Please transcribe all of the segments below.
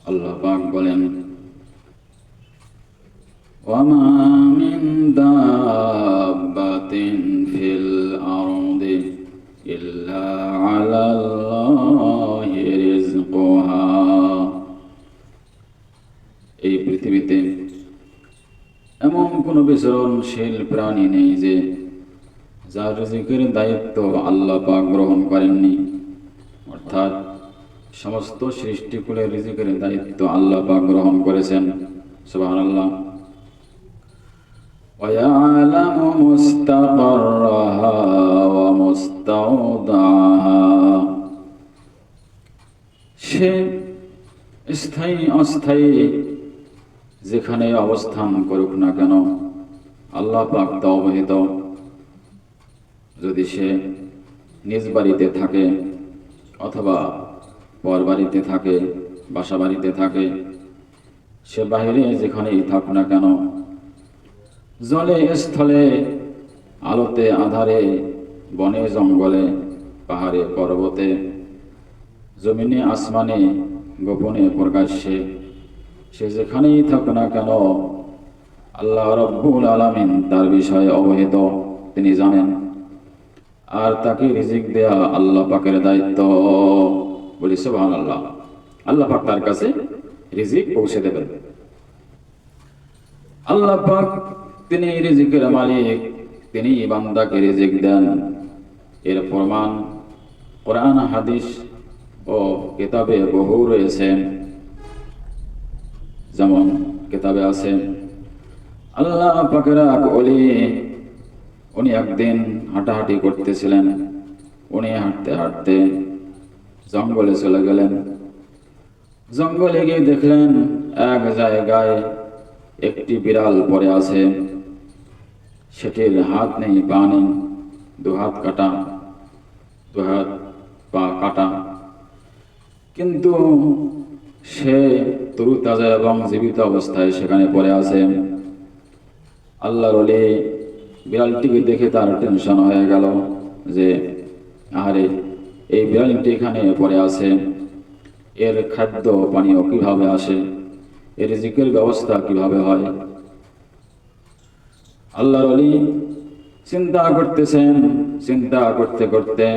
আল্লাহ পাক বলেন, ওয়ামা মিন দাব্বাতিন ফিল আরদি ইল্লা আলাল্লাহি রিজকুহা। এই পৃথিবীতে এমন কোনো বিচরণশীল প্রাণী নেই যে যার রিজিকের দায়িত্ব আল্লাহ পাক গ্রহণ করেননি। অর্থাৎ সমস্ত সৃষ্টিকুলের রিজিকের দায়িত্ব আল্লাহ পাক গ্রহণ করেছেন। সুবহানাল্লাহ। وَيَعْلَمُ مُسْتَقَرَّهَا وَمُسْتَوْدَعَهَا। সে স্থায়ী অস্থায়ী যেখানে অবস্থান করুক না কেন আল্লাহ পাক তা অবহিত। যদি সে নিজ বাড়িতে থাকে অথবা পর বাড়িতে থাকে, বাসা বাড়িতে থাকে, সে বাহিরে যেখানেই থাকুক না কেন, জলে স্থলে, আলোতে আধারে, বনে জঙ্গলে, পাহাড়ে পর্বতে, জমিনে আসমানে, গোপনে প্রকাশ্যে, সে যেখানেই থাকুক না কেন আল্লাহ রাব্বুল আলামিন তার বিষয়ে অবহিত, তিনি জানেন। আর তাকে রিজিক দেয়া আল্লাহ পাকের দায়িত্ব। বলি সুবহানাল্লাহ। আল্লাহ পাক তার কাছে রিজিক পৌঁছে দেবেন। আল্লাহ পাক তিনি রিজিকের মালিক, তিনি বান্দাকে রিজিক দেন। এর প্রমাণ কোরআন, হাদিস ও কিতাবে বহু রয়েছে। যেমন কিতাবে আছে, আল্লাহ পাকের এক ওলি, উনি একদিন হাঁটাহাঁটি করতেছিলেন। উনি হাঁটতে হাঁটতে জঙ্গলে চলে গেলেন। জঙ্গলে গিয়ে দেখলেন এক জায়গায় একটি বিড়াল পড়ে আছে। সেটির হাত নেই, পা নেই, দু হাত কাটা, দু হাত পা কাটা, কিন্তু সে তরুতাজা এবং জীবিত অবস্থায় সেখানে পড়ে আছে। আল্লাহর ওলি বিড়ালটিকে দেখে তার টেনশন হয়ে গেল যে আরে এই বিড়ালটি এখানে পড়ে আছে, এর খাদ্য পানীয় কিভাবে আসে, এর রিজিকের ব্যবস্থা কিভাবে হয়। আল্লাহর ওলি চিন্তা করতেছেন। চিন্তা করতে করতে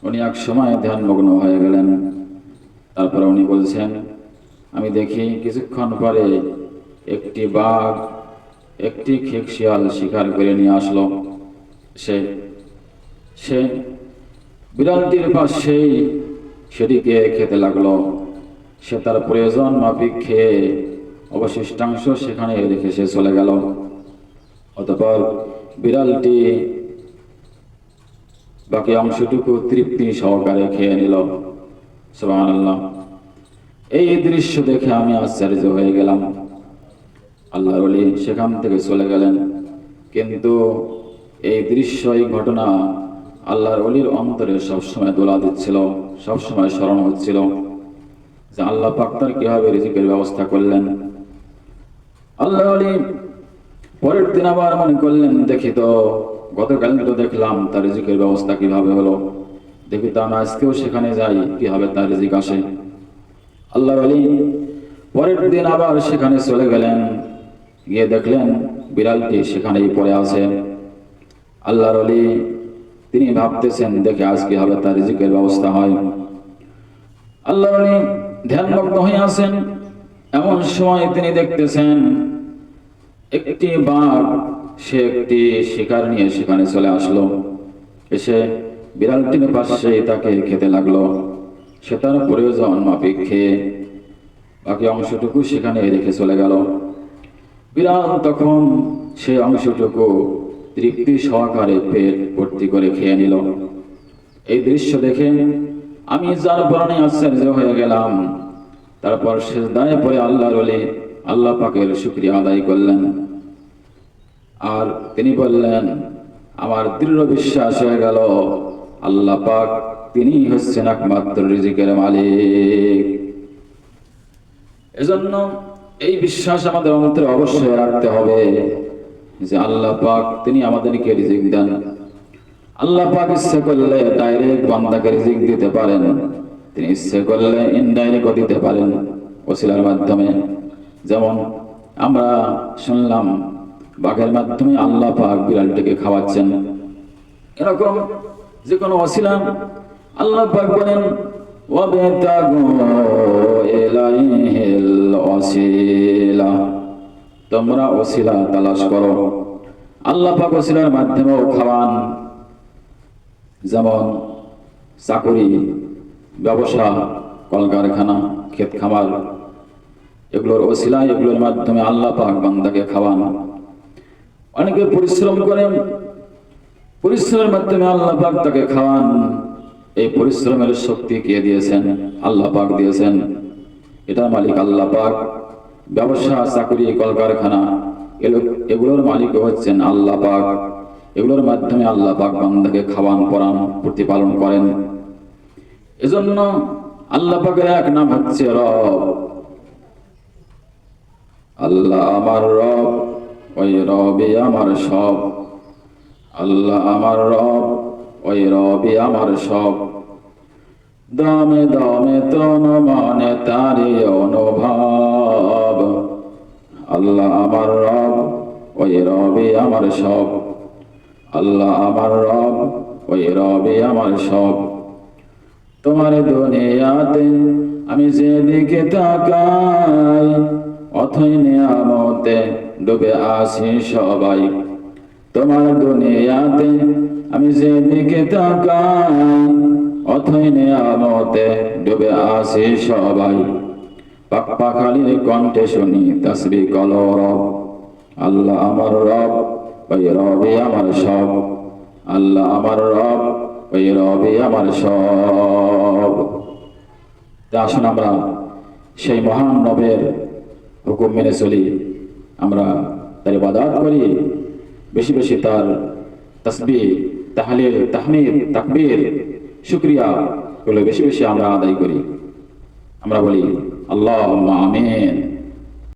উনি এক সময় ধ্যানমগ্ন হয়ে গেলেন। তারপরে উনি বলছেন, আমি দেখি কিছুক্ষণ পরে একটি বাঘ একটি খেকশিয়াল শিকার করে নিয়ে আসলো। সে বিড়ালটির পাশেই সেটিকে খেতে লাগলো। সে তার প্রয়োজন মাফিক খেয়ে অবশিষ্টাংশ সেখানে রেখে সে চলে গেল। অতঃপর বিড়ালটি বাকি অংশটুকু তৃপ্তি সহকারে খেয়ে নিল। সুবহানাল্লাহ। এই দৃশ্য দেখে আমি আশ্চর্য হয়ে গেলাম। আল্লাহর ওলি সেখান থেকে চলে গেলেন, কিন্তু এই দৃশ্য, এই ঘটনা আল্লাহর ওলির অন্তরে সবসময় দোলা দিচ্ছিল, সবসময় স্মরণ হচ্ছিল যে আল্লাহ পাক তার কিভাবে রিজিকের ব্যবস্থা করলেন। আল্লাহর ওলি পরের দিন আবার মনে করলেন, দেখি তো গতকাল তো দেখলাম তার রিজিকের ব্যবস্থা কিভাবে হলো, দেখি তো আমি আজকেও সেখানে যাই, কিভাবে তার রিজিক আসে। আল্লাহর ওলি পরের দিন আবার সেখানে চলে গেলেন। গিয়ে দেখলেন বিড়ালটি সেখানেই পড়ে আছে। আল্লাহর ওলি তিনি ভাবতেছেন, দেখে আজ কিভাবে তার রিজিকের ব্যবস্থা হয়। আল্লাহর ওলি ধ্যানমগ্ন হয়ে আছেন। এমন সময় তিনি দেখতেছেন একটি বাঘ, সে একটি শিকার নিয়ে সেখানে চলে আসলো। এসে বিড়ালটির পাশে তাকে খেতে লাগলো। সে তার প্রয়োজন মাফিক খেয়ে বাকি অংশটুকু সেখানে রেখে চলে গেল। বিড়াল তখন সে অংশটুকু তৃপ্তি সহকারে পেট ভর্তি করে খেয়ে নিল। এই দৃশ্য দেখে আমি যার পরনে আশ্চর্য হয়ে গেলাম। তারপর সিজদায় পড়ে আল্লাহর ওলি আল্লাহ পাকের শুকরিয়া আদায় করলেন। আর তিনি বললেন, আমার দৃঢ় বিশ্বাস হয়ে গেল আল্লাহ পাক তিনি হচ্ছেন একমাত্র রিজিকের মালিক। এজন্য এই বিশ্বাস আমাদের অন্তরে অবশ্যই রাখতে হবে যে আল্লাহ পাক তিনি আমাদেরকে রিজিক দেন। আল্লাহ পাক ইচ্ছে করলে ডাইরেক্ট বান্দাকে রিজিক দিতে পারেন, তিনি ইচ্ছে করলে ইনডাইরেক্ট দিতে পারেন। ওসিলার মাধ্যমে। যেমন আমরা শুনলাম বাঘের মাধ্যমে আল্লাহ পাক বিড়ালটিকে খাওয়াচ্ছেন, এরকম যে কোনো ওসিলা আল্লাহ পাক বলেন ওয়াবতাগু ইলাইহিল ওয়াসিলা, তোমরা ওসিলা তালাশ করো। আল্লাহ পাক ওসিলার মাধ্যমেও খাওয়ান, যেমন চাকরি, ব্যবসা, কলকারখানা, ক্ষেত খামার, এগুলোর ওসিলা, এগুলোর মাধ্যমে আল্লাহ পাক বান্দাকে খাওয়ান। অনেকে পরিশ্রম করেন, পরিশ্রমের মাধ্যমে আল্লাহ পাক তাকে খাওয়ান। এই পরিশ্রমের শক্তি কে দিয়েছেন? আল্লাহ পাক দিয়েছেন, এটার মালিক আল্লাহ পাক। ব্যবসা, চাকরি, কলকারখানা, এগুলোর মালিক হচ্ছেন আল্লাহ পাক। এগুলোর মাধ্যমে আল্লাহ পাক বান্দাকে খাওয়ান, পরান, প্রতিপালন করেন। এজন্য আল্লাহ পাকের এক নাম হচ্ছে রব। আল্লাহ আমার রব, ওই রবই আমার সব। আল্লাহ আমার রব, ওই রবি আমার সব। দমে দমে তন মনে তারি অনুভব। আল্লাহ আমার রব, ওই রবি আমার সব। আল্লাহ আমার রব, ওই রবি আমার সব। তোমার দুনিয়াতে আমি যেদিকে তাকাই, অথই নিয়ামতে ডুবে আসি সবাই। তোমার দুনিয়াতে আমি যেদিকে তাকাই, অথই নিয়ামতে ডুবে আসি সবাই। পাখালির কণ্ঠে শুনি তাসবিহ কলরব। আল্লাহ আমার রব, ওই রবি আমার সব। আল্লাহ আমার রব, ওই রবি আমার সব। তা আসুন আমরা সেই মহান রবের হুকুম মেনে চলি, আমরা তার ইবাদত করি, বেশি বেশি তার তাসবিহ, তাহলিল, তাহমিদ, তাকবীর, শুকরিয়া এগুলো বেশি বেশি আমরা আদায় করি। আমরা বলি আল্লাহুম্মা আমিন।